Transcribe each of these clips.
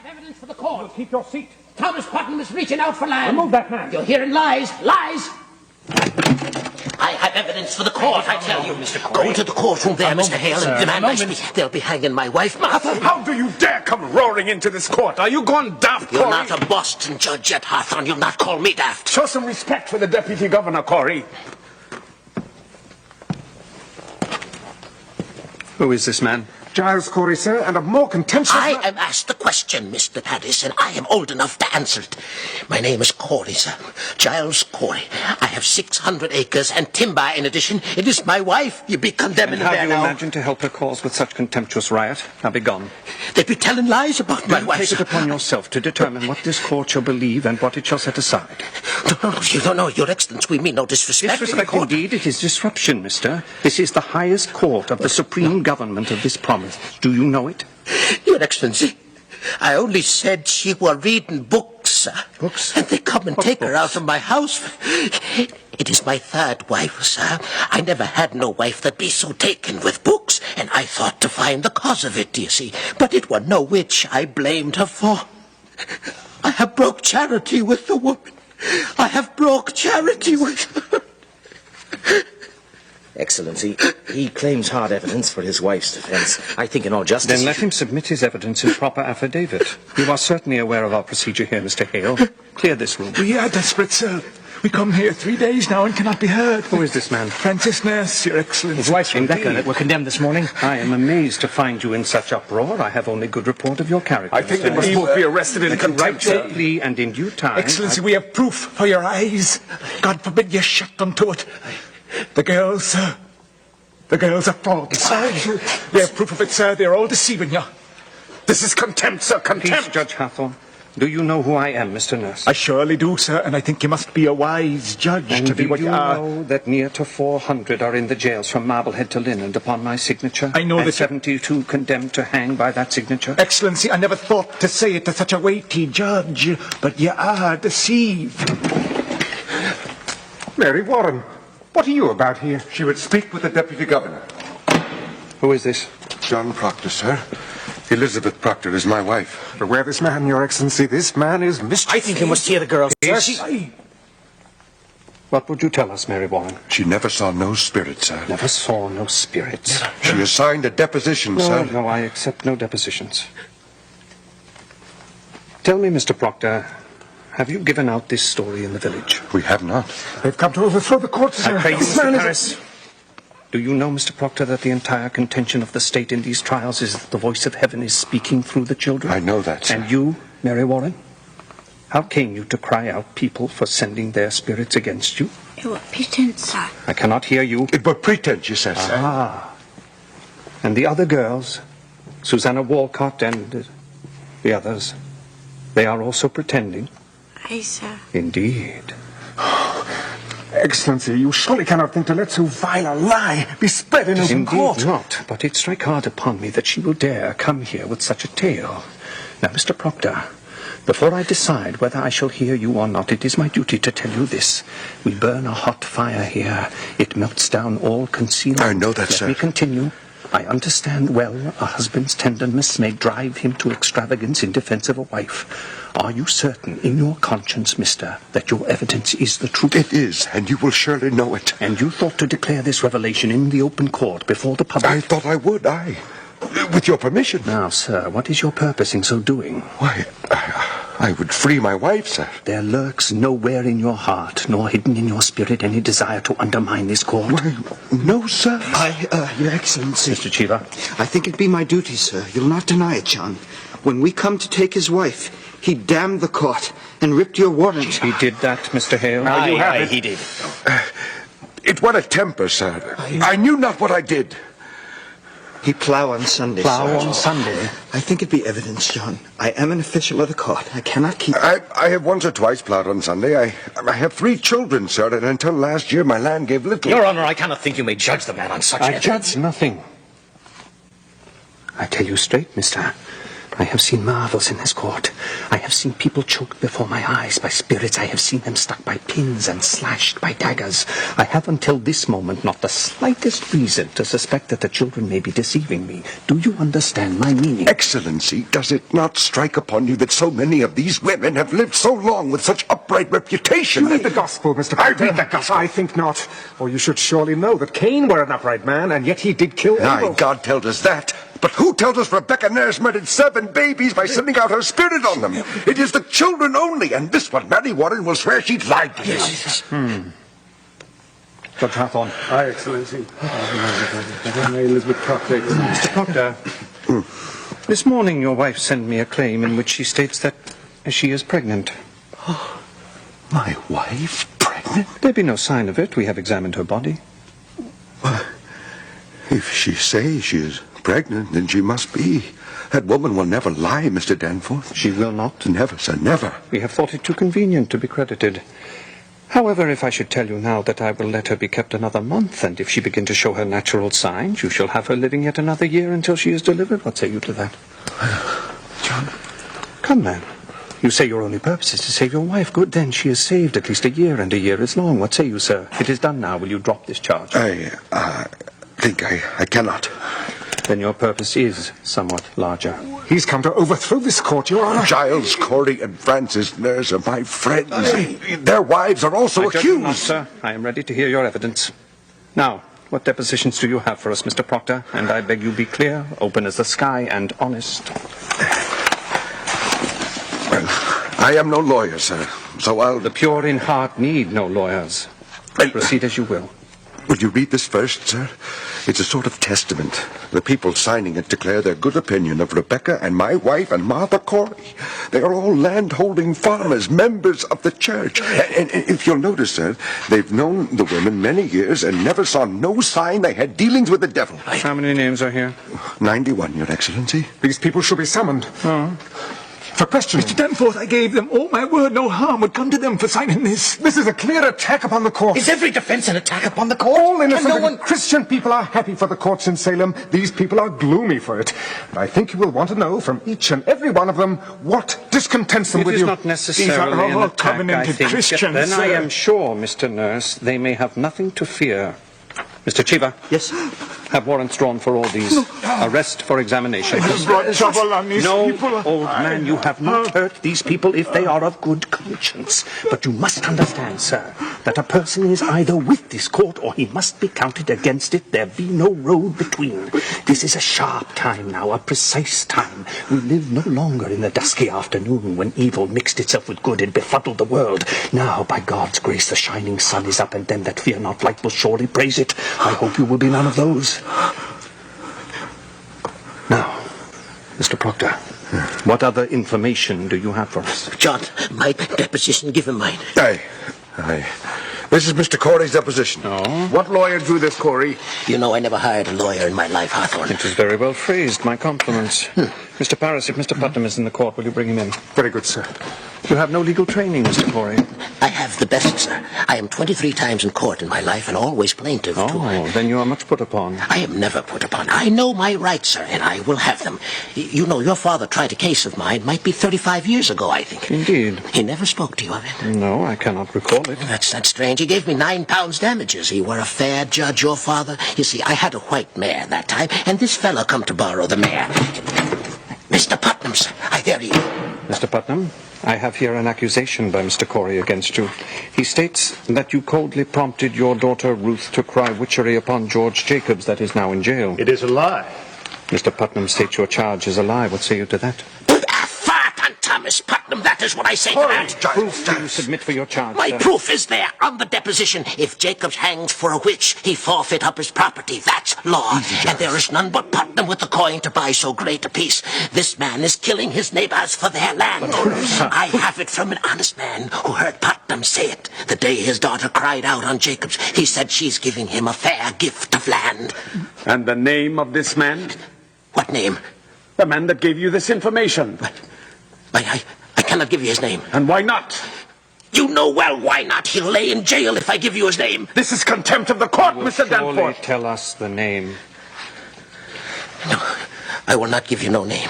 have evidence for the court. You'll keep your seat. Thomas Putnam is reaching out for land. Remove that man. You're hearing lies. Lies. I have evidence for the court, I tell you. Mr. Corey. Go into the courtroom there, Mr. Hale, and demand I speak. They'll be hanging my wife, Martha. How do you dare come roaring into this court? Are you gone daft, Corey? You're not a Boston judge yet, Hawthorne. You'll not call me daft. Show some respect for the deputy governor, Corey. Who is this man? Giles Corey, sir, and a more contemptuous... I am asked the question, Mr. Paddis, and I am old enough to answer it. My name is Corey, sir. Giles Corey. I have 600 acres and timber in addition. It is my wife you be condemning And how there do you now. imagine to help her cause with such contemptuous riot? Now be gone. They be telling lies about my wife, Take it sir. upon yourself to determine what this court shall believe and what it shall set aside. No, you don't know, Your Excellency. We mean no disrespect. Disrespect indeed, it is disruption, mister. This is the highest court of the supreme government of this province. Do you know it? Your Excellency, I only said she were reading books, sir. Books? And they come and What take her books? out of my house. It is my third wife, sir. I never had no wife that be so taken with books, and I thought to find the cause of it, you see. But it were no which I blamed her for. I have broke charity with the woman. I have broke charity with her. Excellency, he claims hard evidence for his wife's defense. I think in all justice... Then let him submit his evidence in proper affidavit. You are certainly aware of our procedure here, Mr. Hale. Clear this room. We are desperate, sir. We come here 3 days now and cannot be heard. Who is this man? Francis Nurse, Your Excellency. His wife's Rebecca that were condemned this morning. I am amazed to find you in such uproar. I have only good report of your character. I think they must both be arrested in Let you write contempt, your sir. plea, and in due time... Excellency, we have proof for your eyes. God forbid you shut them to it. The girls, sir. The girls are false. We have proof of it, sir. They're all deceiving you. This is contempt, sir, Peace, contempt. Judge Hathorne. Do you know who I am, Mr. Nurse? I surely do, sir, and I think you must be a wise judge And to be do what you you are. know that near to 400 are in the jails from Marblehead to Lynn and upon my signature? I know and that you- 72 condemned to hang by that signature? Excellency, I never thought to say it to such a weighty judge, but you are deceived. Mary Warren, what are you about here? She would speak with the deputy governor. Who is this? John Proctor, sir. Elizabeth Proctor is my wife. Beware this man, Your Excellency. This man is mischief. I think you must hear the girl, sir. Yes. What would you tell us, Mary Warren? She never saw no spirit, sir. Never saw no spirits. She has signed a deposition, No, sir. no, I accept no depositions. Tell me, Mr. Proctor, have you given out this story in the village? We have not. They've come to overthrow the court, sir. I pray you, This Mr. man is a- Paris. Do you know, Mr. Proctor, that the entire contention of the state in these trials is that the voice of heaven is speaking through the children? I know that, sir. And you, Mary Warren? How came you to cry out people for sending their spirits against you? It was pretense, sir. I cannot hear you. It were pretense, you said, sir. Ah. And the other girls, Susanna Walcott and the others, they are also pretending? Aye, sir. Indeed. Excellency, you surely cannot think to let so vile a lie be spread in open Indeed court. not, but it strike hard upon me that she will dare come here with such a tale. Now, Mr. Proctor, before I decide whether I shall hear you or not, it is my duty to tell you this. We burn a hot fire here. It melts down all concealment. I know that, Let sir. me continue. I understand well a husband's tenderness may drive him to extravagance in defense of a wife. Are you certain in your conscience, mister, that your evidence is the truth? It is, and you will surely know it. And you thought to declare this revelation in the open court before the public? I thought I would, with your permission. Now, sir, what is your purpose in so doing? Why, I would free my wife, sir. There lurks nowhere in your heart, nor hidden in your spirit, any desire to undermine this court. Why, no, sir. Your Excellency, Mr. Cheever, I think it be my duty, sir. You'll not deny it, John. When we come to take his wife, he damned the court and ripped your warrant. he did that, Mr. Hale? Aye, he did. It were a temper, sir. I knew not what I did. He plough on Sunday, Plough sir. on Sunday? I think it be evidence, John. I am an official of the court. I cannot keep... I have once or twice ploughed on Sunday. I have 3 children, sir, and until last year my land gave little. Your Honor, I cannot think you may judge the man on such I evidence. judge nothing. I tell you straight, mister. I have seen marvels in this court. I have seen people choked before my eyes by spirits. I have seen them stuck by pins and slashed by daggers. I have until this moment not the slightest reason to suspect that the children may be deceiving me. Do you understand my meaning? Excellency, does it not strike upon you that so many of these women have lived so long with such upright reputation? You read the gospel, Mr. Proctor. I read the gospel. I think not. For you should surely know that Cain were an upright man, and yet he did kill Aye, Abel. God tells us that. But who tells us Rebecca Nares murdered 7 babies by sending out her spirit on them? It is the children only, and this one, Mary Warren, will swear she lied to you. Judge Hathorne. Aye, Excellency. Elizabeth Proctor. Mr. Proctor, this morning your wife sent me a claim in which she states that she is pregnant. My wife pregnant? There be no sign of it. We have examined her body. If she says she is pregnant, then she must be. That woman will never lie, Mr. Danforth. She will not. Never, sir, never. We have thought it too convenient to be credited. However, if I should tell you now that I will let her be kept another month, and if she begin to show her natural signs, you shall have her living yet another year until she is delivered, what say you to that? John. Come, man. You say your only purpose is to save your wife. Good, then she is saved at least a year, and a year is long. What say you, sir? It is done now. Will you drop this charge? I think I cannot. Then your purpose is somewhat larger. He's come to overthrow this court, Your Honor. Giles Corey and Francis Nurse are my friends. Their wives are also I judge you accused. not, sir. I am ready to hear your evidence. Now, what depositions do you have for us, Mr. Proctor? And I beg you be clear, open as the sky, and honest. Well, I am no lawyer, sir, so I'll... The pure in heart need no lawyers. Proceed as you will. Will you read this first, sir? It's a sort of testament. The people signing it declare their good opinion of Rebecca and my wife and Martha Corey. They are all land-holding farmers, members of the church. And if you'll notice, sir, they've known the women many years and never saw no sign they had dealings with the devil. How many names are here? 91, Your Excellency. These people should be summoned. For questioning. Mr. Danforth, I gave them all my word no harm would come to them for signing this. This is a clear attack upon the court. Is every defense an attack upon the court? All innocent And no one... Christian people are happy for the courts in Salem. These people are gloomy for it. And I think you will want to know from each and every one of them what discontents them It with is you. not necessarily These are all an attack, I covenanted think. Christians, Then I sir. am sure, Mr. Nurse, they may have nothing to fear. Mr. Chiva. Yes? Have warrants drawn for all these. Arrest for examination. I've brought trouble on these No, people. old man, you have not hurt these people if they are of good conscience. But you must understand, sir, that a person is either with this court or he must be counted against it. There be no road between. This is a sharp time now, a precise time. We live no longer in the dusky afternoon when evil mixed itself with good and befuddled the world. Now, by God's grace, the shining sun is up, and them that fear not light will surely praise it. I hope you will be none of those. Now, Mr. Proctor, what other information do you have for us? John, my deposition, give him mine. Aye. This is Mr. Corey's deposition. Oh? What lawyer drew this, Corey? You know I never hired a lawyer in my life, Hawthorne. It is very well phrased. My compliments. Mr. Paris, if Mr. Putnam is in the court, will you bring him in? Very good, sir. You have no legal training, Mr. Corey. I have the best, sir. I am 23 times in court in my life and always plaintiff, too. Oh, then you are much put upon. I am never put upon. I know my rights, sir, and I will have them. You know, your father tried a case of mine, might be 35 years ago, I think. Indeed. He never spoke to you of it. No, I cannot recall it. That's strange. He gave me £9 damages. He were a fair judge, your father. You see, I had a white mare that time, and this fella come to borrow the mare. Mr. Putnam, sir, I dare you. Mr. Putnam, I have here an accusation by Mr. Corey against you. He states that you coldly prompted your daughter Ruth to cry witchery upon George Jacobs, that is now in jail. It is a lie. Mr. Putnam states your charge is a lie. What say you to that? Fart on Thomas Putnam, that is what I say to that. Proof do you submit for your charge, My sir? proof is there on the deposition. If Jacobs hangs for a witch, he forfeit up his property. That's law. And there is none but Putnam with the coin to buy so great a piece. This man is killing his neighbors for their land. I have it from an honest man who heard Putnam say it the day his daughter cried out on Jacobs. He said she's giving him a fair gift of land. And the name of this man? What name? The man that gave you this information. I cannot give you his name. And why not? You know well why not. He'll lay in jail if I give you his name. This is contempt of the court, Mr. Surely Danforth. tell us the name. No, I will not give you no name.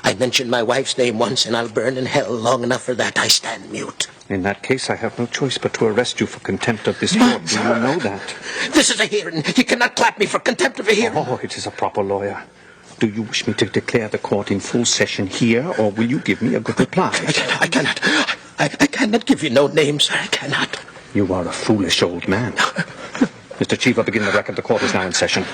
I mentioned my wife's name once, and I'll burn in hell long enough for that. I stand mute. In that case, I have no choice but to arrest you for contempt of this court. Do you know that? This is a hearing. You cannot clap me for contempt of a hearing. Oh, it is a proper lawyer. Do you wish me to declare the court in full session here, or will you give me a good reply? I cannot. I cannot give you no name, sir. I cannot. You are a foolish old man. Mr. Cheever, begin the record. The court is now in session.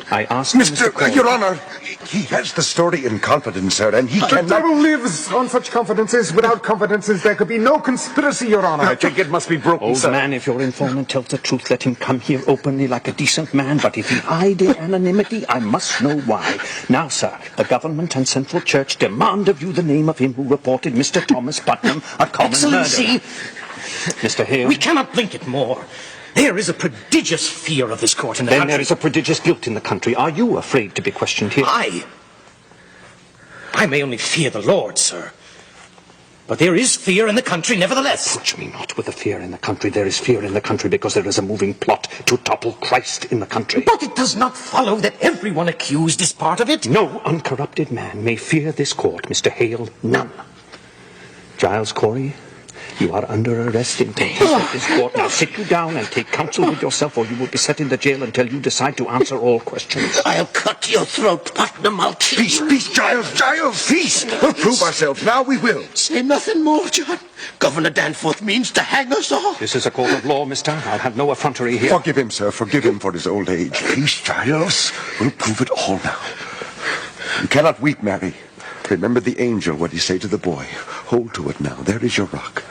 I ask Mr. Your Honor, he has the story in confidence, sir, and he The cannot... devil lives on such confidences. Without confidences, there could be no conspiracy, Your Honor. I think it must be broken, Old sir. man, if your informant tells the truth, let him come here openly like a decent man. But if he hide in anonymity, I must know why. Now, sir, the government and Central Church demand of you the name of him who reported Mr. Thomas Putnam a common Excellency, murderer. Mr. Hale. we cannot blink it more. There is a prodigious fear of this court in the Then country. there is a prodigious guilt in the country. Are you afraid to be questioned here? I may only fear the Lord, sir. But there is fear in the country nevertheless. Approach me not with the fear in the country. There is fear in the country because there is a moving plot to topple Christ in the country. But it does not follow that everyone accused is part of it. No uncorrupted man may fear this court, Mr. Hale. None. Giles Corey, you are under arrest in contempt of this court. Now sit you down and take counsel with yourself, or you will be set in the jail until you decide to answer all questions. I'll cut your throat, Putnam. I'll kill Peace, you. peace, Giles, peace! We'll prove ourselves. Now we will. Say nothing more, John. Governor Danforth means to hang us all. This is a court of law, mister. I'll have no effrontery here. Forgive him, sir. Forgive him for his old age. Peace, Giles. We'll prove it all now. You cannot weep, Mary. Remember the angel, what he say to the boy. Hold to it now. There is your rock.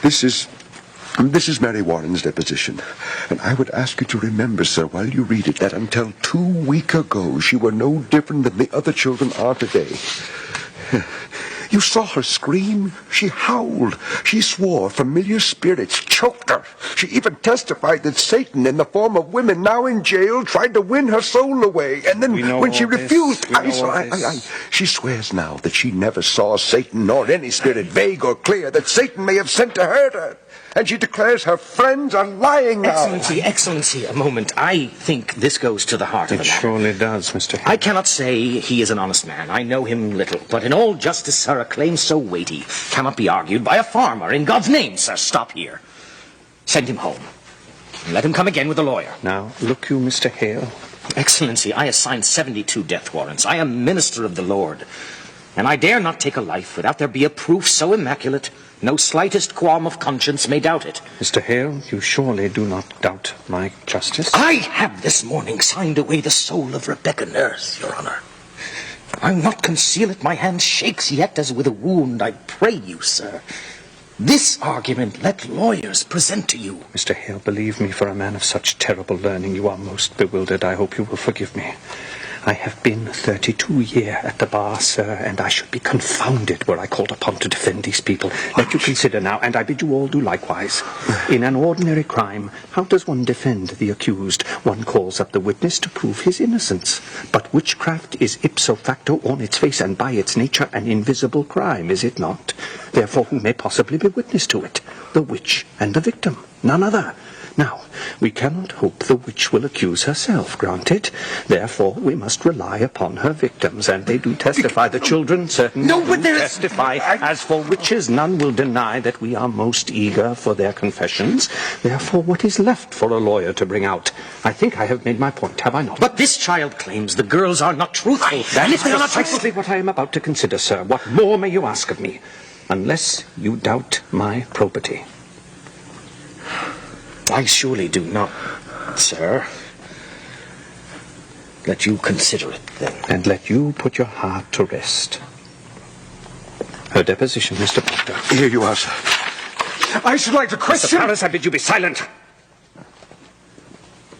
This is Mary Warren's deposition. And I would ask you to remember, sir, while you read it, that until 2 weeks ago, she were no different than the other children are today. You saw her scream. She howled. She swore familiar spirits choked her. She even testified that Satan, in the form of women now in jail, tried to win her soul away. And then when she refused, she swears now that she never saw Satan nor any spirit, vague or clear, that Satan may have sent to hurt her. And she declares her friends are lying now. Excellency, a moment. I think this goes to the heart of It the matter. surely does, Mr. Hale. I cannot say he is an honest man. I know him little. But in all justice, sir, a claim so weighty cannot be argued by a farmer. In God's name, sir, stop here. Send him home. And let him come again with a lawyer. Now, look you, Mr. Hale. Excellency, I assigned 72 death warrants. I am minister of the Lord. And I dare not take a life without there be a proof so immaculate no slightest qualm of conscience may doubt it. Mr. Hale, you surely do not doubt my justice? I have this morning signed away the soul of Rebecca Nurse, Your Honor. I'll not conceal it. My hand shakes yet as with a wound. I pray you, sir. This argument let lawyers present to you. Mr. Hale, believe me, for a man of such terrible learning, you are most bewildered. I hope you will forgive me. I have been 32 years at the bar, sir, and I should be confounded were I called upon to defend these people. Let you consider now, and I bid you all do likewise. In an ordinary crime, how does one defend the accused? One calls up the witness to prove his innocence. But witchcraft is ipso facto on its face and by its nature an invisible crime, is it not? Therefore, who may possibly be witness to it? The witch and the victim, none other. Now, we cannot hope the witch will accuse herself, granted. Therefore, we must rely upon her victims, and they do testify. The children certainly do testify. As for witches, none will deny that we are most eager for their confessions. Therefore, what is left for a lawyer to bring out? I think I have made my point, have I not? But this child claims the girls are not truthful. That is precisely what I am about to consider, sir. What more may you ask of me? Unless you doubt my probity. I surely do not, sir. Let you consider it, then. And let you put your heart to rest. Her deposition, Mr. Proctor. Here you are, sir. I should like to question... Mr. Paris, I bid you be silent.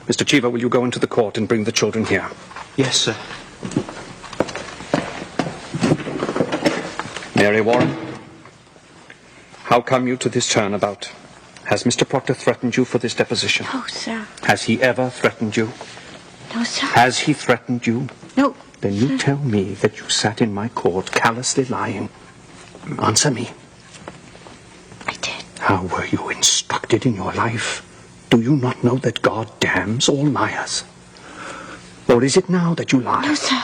Mr. Cheever, will you go into the court and bring the children here? Yes, sir. Mary Warren, how come you to this turnabout? Has Mr. Proctor threatened you for this deposition? No, sir. Has he ever threatened you? No, sir. Has he threatened you? No. Then you tell me that you sat in my court callously lying. Answer me. I did. How were you instructed in your life? Do you not know that God damns all liars? Or is it now that you lie? No, sir.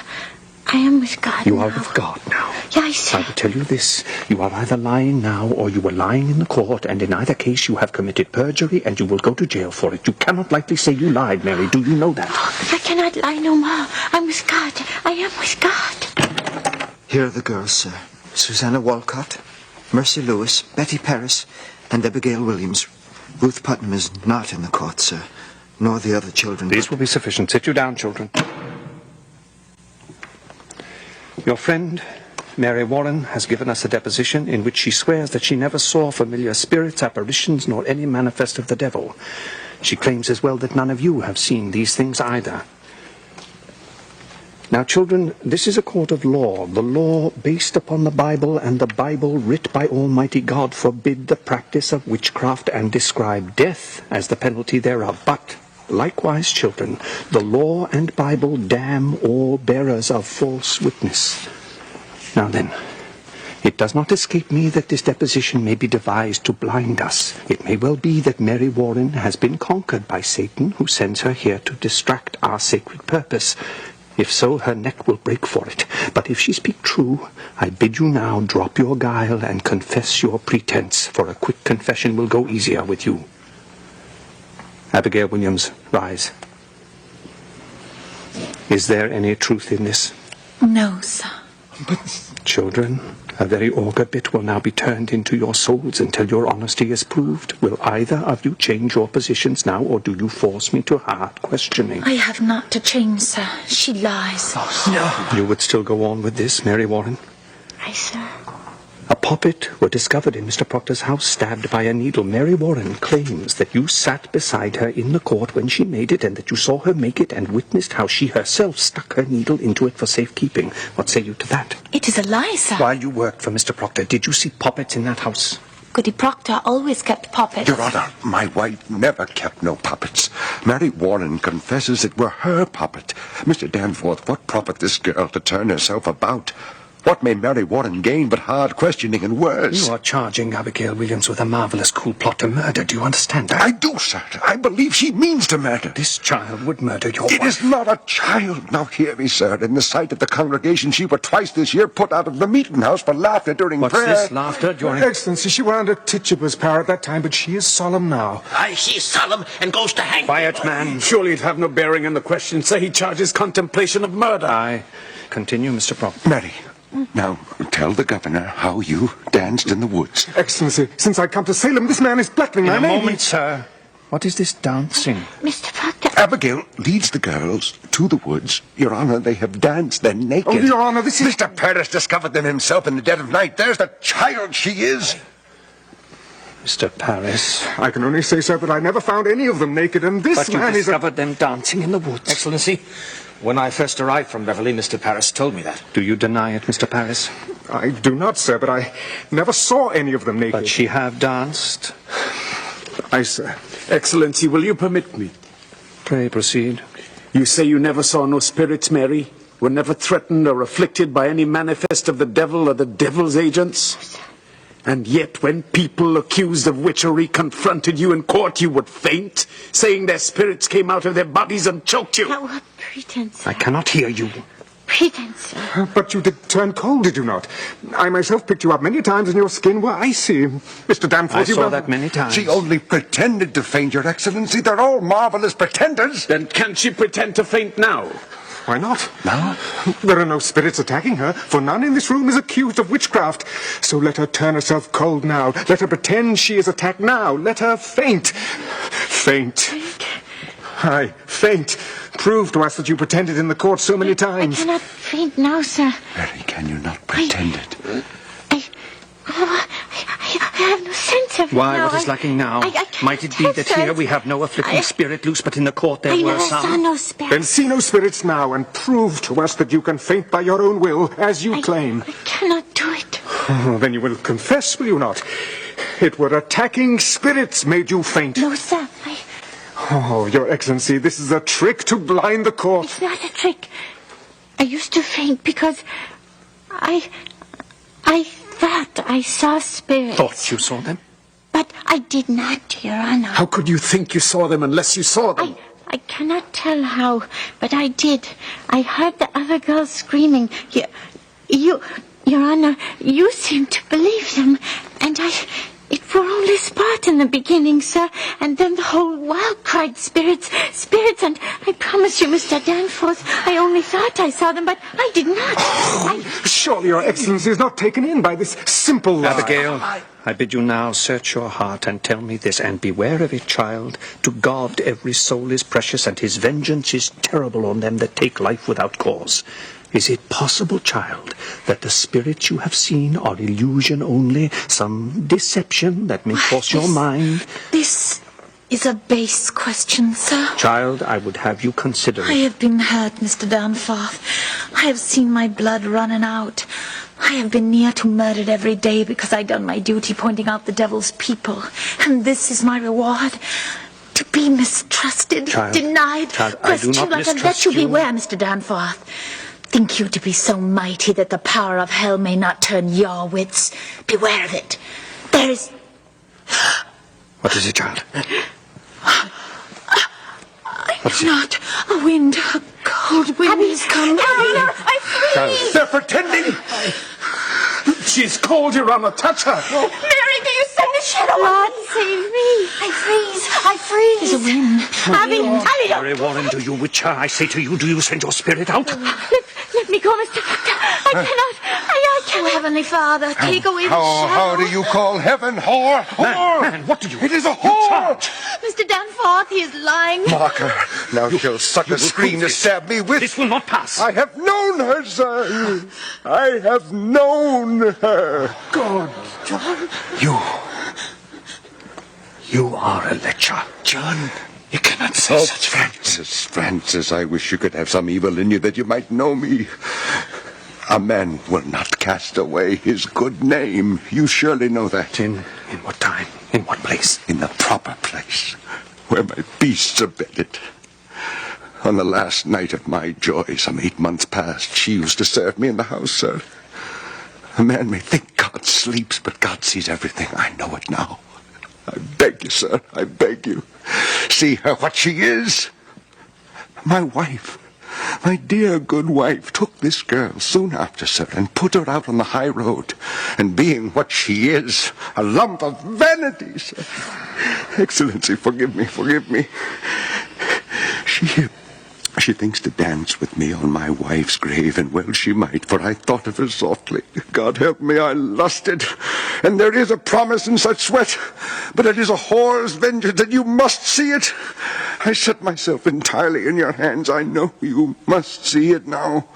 I am with God You now. are with God now. Yes, sir. I will tell you this. You are either lying now or you were lying in the court, and in either case you have committed perjury and you will go to jail for it. You cannot lightly say you lied, Mary. Do you know that? I cannot lie no more. I'm with God. I am with God. Here are the girls, sir. Susanna Walcott, Mercy Lewis, Betty Paris, and Abigail Williams. Ruth Putnam is not in the court, sir, nor the other children. These will be sufficient. Sit you down, children. Your friend, Mary Warren, has given us a deposition in which she swears that she never saw familiar spirits, apparitions, nor any manifest of the devil. She claims as well that none of you have seen these things either. Now, children, this is a court of law. The law based upon the Bible, and the Bible writ by Almighty God forbid the practice of witchcraft and describe death as the penalty thereof. But likewise, children, the law and Bible damn all bearers of false witness. Now then, it does not escape me that this deposition may be devised to blind us. It may well be that Mary Warren has been conquered by Satan, who sends her here to distract our sacred purpose. If so, her neck will break for it. But if she speak true, I bid you now drop your guile and confess your pretense, for a quick confession will go easier with you. Abigail Williams, rise. Is there any truth in this? No, sir. Children, a very auger bit will now be turned into your souls until your honesty is proved. Will either of you change your positions now, or do you force me to hard questioning? I have not to change, sir. She lies. No. You would still go on with this, Mary Warren? Aye, sir. A puppet were discovered in Mr. Proctor's house, stabbed by a needle. Mary Warren claims that you sat beside her in the court when she made it, and that you saw her make it and witnessed how she herself stuck her needle into it for safekeeping. What say you to that? It is a lie, sir. While you worked for Mr. Proctor, did you see puppets in that house? Goody Proctor always kept puppets. Your Honor, my wife never kept no puppets. Mary Warren confesses it were her puppet. Mr. Danforth, what profit this girl to turn herself about? What may Mary Warren gain but hard questioning and worse? You are charging Abigail Williams with a marvelous cool plot to murder. Do you understand that? I do, sir. I believe she means to murder. This child would murder your wife. It is not a child. Now hear me, sir. In the sight of the congregation, she were twice this year put out of the meeting house for laughter during What's prayer. this, laughter during... Excellency, she were under Tituba's power at that time, but she is solemn now. Aye, she's solemn and goes to hang. Quiet, man. Surely it have no bearing on the question. Say he charges contemplation of murder. Aye. Continue, Mr. Proctor. Mary, now tell the governor how you danced in the woods. Excellency, since I come to Salem, this man is blackmailing In my a name. moment, sir. What is this dancing? Mr. Proctor. Abigail leads the girls to the woods. Your Honor, they have danced. They're naked. Oh, Your Honor, this is... Mr. Paris discovered them himself in the dead of night. There's the child she is. Mr. Paris. I can only say, sir, that I never found any of them naked, and this But you man is a... discovered them dancing in the woods. Excellency, when I first arrived from Beverly, Mr. Paris told me that. Do you deny it, Mr. Paris? I do not, sir, but I never saw any of them naked. But she have danced. Aye, sir. Excellency, will you permit me? Pray proceed. You say you never saw no spirits, Mary? Were never threatened or afflicted by any manifest of the devil or the devil's agents? And yet when people accused of witchery confronted you in court, you would faint, saying their spirits came out of their bodies and choked you. Now, what pretense, sir? I cannot hear you. Pretense, sir. But you did turn cold, did you not? I myself picked you up many times, and your skin were icy. Mr. Danforth, I you saw were... that many times. She only pretended to faint, Your Excellency. They're all marvelous pretenders. Then can't she pretend to faint now? Why not? Now? There are no spirits attacking her, for none in this room is accused of witchcraft. So let her turn herself cold now. Let her pretend she is attacked now. Let her faint. Faint. Aye, faint. Prove to us that you pretended in the court so many times. I cannot faint now, sir. Mary, can you not pretend it? I have no sense of it Why, now. what is lacking now? I can't Might it be tell, that sir. here we have no afflicting spirit loose, but in the court there I were never saw some? no Then spirit. see no spirits now, and prove to us that you can faint by your own will, as you claim. I cannot do it. Oh, then you will confess, will you not? It were attacking spirits made you faint. No, sir. Oh, Your Excellency, this is a trick to blind the court. It's not a trick. I used to faint because I thought I saw spirits. Thought you saw them? But I did not, Your Honor. How could you think you saw them unless you saw them? I cannot tell how, but I did. I heard the other girls screaming. Your Honor, you seem to believe them, and it were only sport in the beginning, sir, and then the whole world cried spirits, spirits, and I promise you, Mr. Danforth, I only thought I saw them, but I did not. Surely your Excellency is not taken in by this simple lie. Abigail, I bid you now search your heart and tell me this, and beware of it, child. To God every soul is precious, and his vengeance is terrible on them that take life without cause. Is it possible, child, that the spirits you have seen are illusion only, some deception that may cross your mind? This is a base question, sir. Child, I would have you consider I it. have been hurt, Mr. Danforth. I have seen my blood running out. I have been near to murdered every day because I done my duty pointing out the devil's people. And this is my reward. To be mistrusted, denied, questioned, I do not like mistrust let you you. beware, Mr. Danforth. Think you to be so mighty that the power of hell may not turn your wits? Beware of it. There is... What is it, child? I know not. A wind, a cold wind has come. I freeze! They're pretending! She's cold, Your Honor. Touch her! Mary, do you send the shadow? God save me. I freeze. There's a wind. Abby, Mary Warren, do you witch her? I say to you, do you send your spirit out? Let me go, Mr. Proctor. I cannot. I Oh, Heavenly Father, take away the shadow. How do you call heaven whore? Whore! Man, what do you... It is a whore! Mr. Danforth, he is lying. Mock her. Now she'll suck a scream to stab me with. This will not pass. I have known her, sir. I have known her. God, John. You are a lecher. John, you cannot say such things. Francis, I wish you could have some evil in you that you might know me. A man will not cast away his good name. You surely know that. In what time? In what place? In the proper place, where my beasts are bedded. On the last night of my joy, some 8 months past, she used to serve me in the house, sir. A man may think God sleeps, but God sees everything. I know it now. I beg you, sir, I beg you. See her what she is. My wife, my dear good wife, took this girl soon after, sir, and put her out on the high road. And being what she is, a lump of vanity, sir. Excellency, forgive me. She thinks to dance with me on my wife's grave, and well she might, for I thought of her softly. God help me, I lusted. And there is a promise in such sweat, but it is a whore's vengeance, and you must see it. I set myself entirely in your hands. I know you must see it now.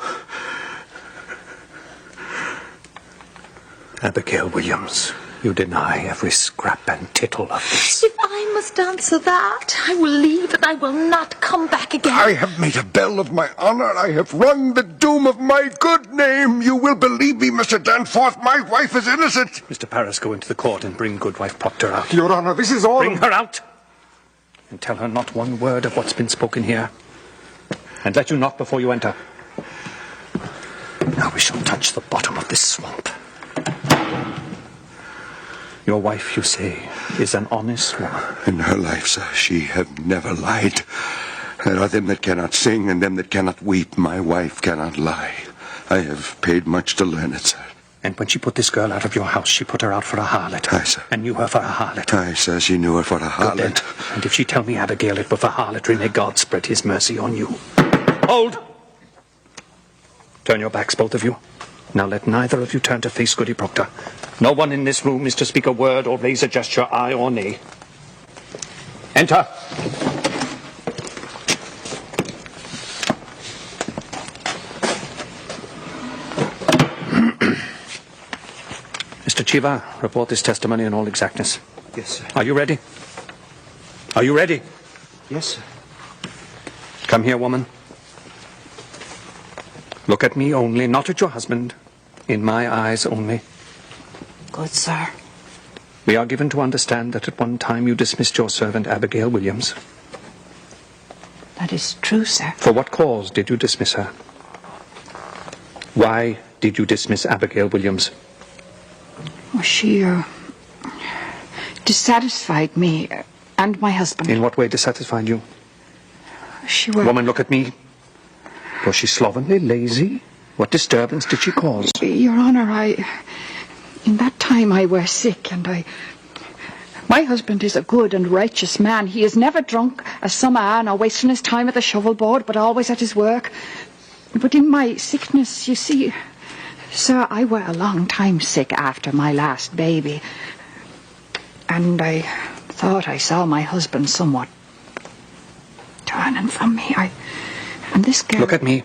Abigail Williams, you deny every scrap and tittle of this. If I must answer that, I will leave and I will not come back again. I have made a bell of my honor. I have rung the doom of my good name. You will believe me, Mr. Danforth. My wife is innocent. Mr. Paris, go into the court and bring Goodwife Proctor out. Your Honor, this is all... Bring her out! And tell her not one word of what's been spoken here. And let you knock before you enter. Now we shall touch the bottom of this swamp. Your wife, you say, is an honest woman. In her life, sir, she have never lied. There are them that cannot sing and them that cannot weep. My wife cannot lie. I have paid much to learn it, sir. And when she put this girl out of your house, she put her out for a harlot. Aye, sir. And knew her for a harlot. Aye, sir, she knew her for a Good then. harlot. And if she tell me, Abigail, it were for harlotry, may God spread his mercy on you. Hold! Turn your backs, both of you. Now let neither of you turn to face Goody Proctor. No one in this room is to speak a word or raise a gesture, aye or nay. Enter. Mr. Chiva, report this testimony in all exactness. Yes, sir. Are you ready? Are you ready? Yes, sir. Come here, woman. Look at me only, not at your husband. In my eyes only. Good, sir. We are given to understand that at one time you dismissed your servant Abigail Williams. That is true, sir. For what cause did you dismiss her? Why did you dismiss Abigail Williams? Well, she dissatisfied me and my husband. In what way dissatisfied you? She were... Woman, look at me. Was she slovenly, lazy? What disturbance did she cause? Your Honour, in that time I were sick, and my husband is a good and righteous man. He is never drunk as some man or wasting his time at the shovel board, but always at his work. But in my sickness, you see, sir, I were a long time sick after my last baby. And I thought I saw my husband somewhat turning from me. And this girl... Look at me.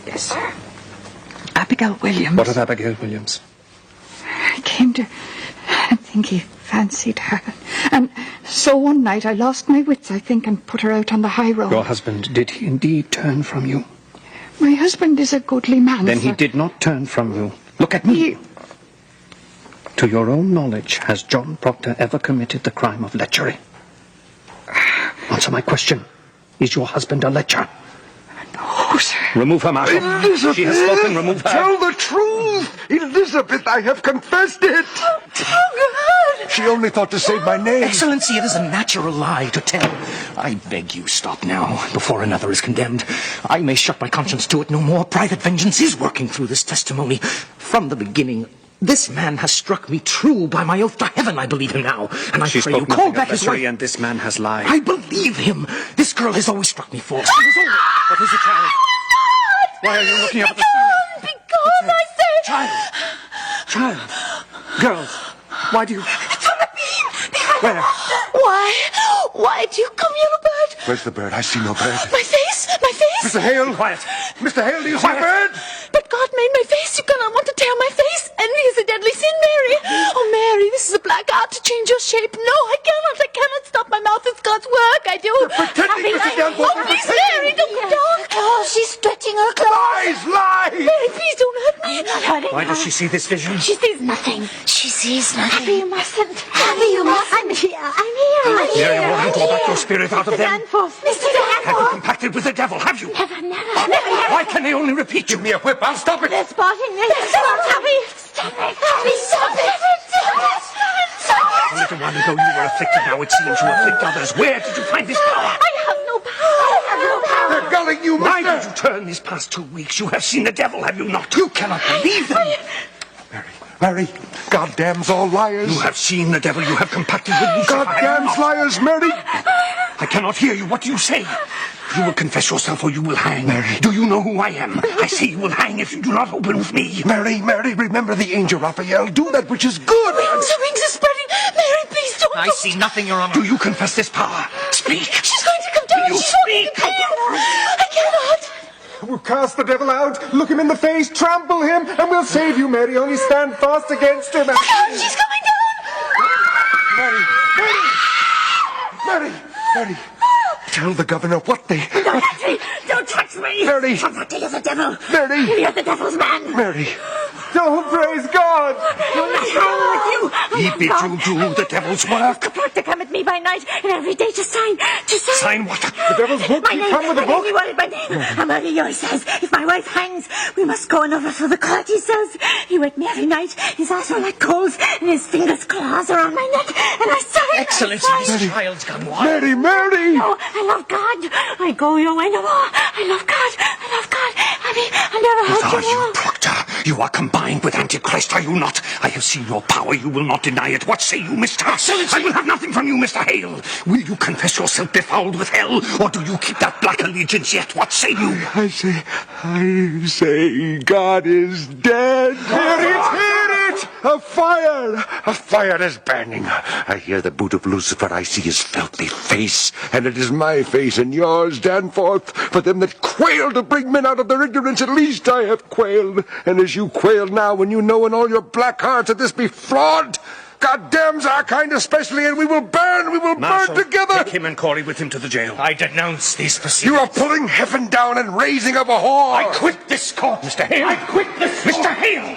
Yes, sir. Abigail Williams. What of Abigail Williams? I came to think he fancied her. And so one night I lost my wits, I think, and put her out on the high road. Your husband, did he indeed turn from you? My husband is a goodly man, Then sir. he did not turn from you. Look at me. To your own knowledge, has John Proctor ever committed the crime of lechery? Answer my question. Is your husband a lecher? No, sir. Remove her, Marshal. Elizabeth! She has spoken. Remove her. Tell the truth! Elizabeth, I have confessed it! Oh, God! She only thought to save my name. Excellency, it is a natural lie to tell. I beg you stop now, before another is condemned. I may shut my conscience to it no more. Private vengeance is working through this testimony. From the beginning, this man has struck me true. By my oath to heaven, I believe him now. And I pray you, call back his wife. And this man has lied. I believe him. This girl has always struck me false. She was always... What is it, child? Why are you looking up at the ceiling? Because I say... Child. Girls. Why do you... It's on the beam! Where? Why do you come, yellow bird? Where's the bird? I see no bird. My face? My face? Mr. Hale! Quiet. Mr. Hale, do you see a bird? But God made my face. You cannot want to tear my face. Envy is a deadly sin, Mary. Oh, Mary, this is a black art to change your shape. No, I cannot stop my mouth. It's God's work. I do. You're pretending, Mrs. Danforth. Oh, please, Mary, don't come down. Oh, she's stretching her clothes. Lies! Mary, please don't hurt me. I'm not hurting Why her. does she see this vision? She sees nothing. She sees nothing. Abby, you mustn't. Abby, you mustn't. I'm here. I'm here. Mary, I want you to draw back your spirit out of them. Danforth. Mr. Have you Danforth. compacted with the devil, have you? Never. Why can they only repeat you? Give me a whip, I'll stop it! They're spotting me. Stop, Abby. Stop it. Abby, stop it. A little while ago you were afflicted, now it seems you afflict others. Where did you find this power? I have no power. They're gulling you, Why mister! did you turn these past 2 weeks? You have seen the devil, have you not? You cannot believe them. Mary, goddamns all liars! You have seen the devil, you have compacted with Lucifer. Goddamns liars, Mary! I cannot hear you. What do you say? You will confess yourself or you will hang. Mary. Do you know who I am? I say you will hang if you do not open with me. Mary, remember the angel Raphael. Do that which is good. The wings are spreading. Mary, please don't. I see nothing, Your Honor. Do you confess this power? Speak. She's going to come down. You She's going speak. to come down. I cannot. We'll cast the devil out, look him in the face, trample him, and we'll save you, Mary. Only stand fast against him. Look out, she's coming down. Mary! Tell the governor what they... Don't touch me. Don't touch me. Mary! Somebody is a devil. Mary! You're the devil's man. Mary! Don't praise God! What's wrong with you? He bid you do the devil's work. The clerk to come at me by night and every day to sign. Sign what? The devil's book? My You name. come with a book? He wanted my name. Amalia yours says, if my wife hangs, we must go and overthrow the court, he says. He wake me every night. His eyes are like coals, and his fingers' claws are on my neck. And I sign. Excellency, this child's gone wild. Mary! No, I love God. I go your way no more. I love God. Abby, I'll never hurt Are you you more. Proctor? You are combined with Antichrist, are you not? I have seen your power. You will not deny it. What say you, Mr. I will have nothing from you, Mr. Hale. Will you confess yourself befouled with hell, or do you keep that black allegiance yet? What say you? I say, God is dead. Hear it! A fire is burning. I hear the boot of Lucifer. I see his filthy face, and it is my face and yours, Danforth. For them that quail to bring men out of their ignorance, at least I have quailed. And as you quail now, when you know in all your black hearts that this be fraud, God damns our kind especially, and we will burn together. Take him and Corey with him to the jail. I denounce these proceedings. You are pulling heaven down and raising up a whore. I quit this court, Mr. Hale. I quit this Mr. Hale.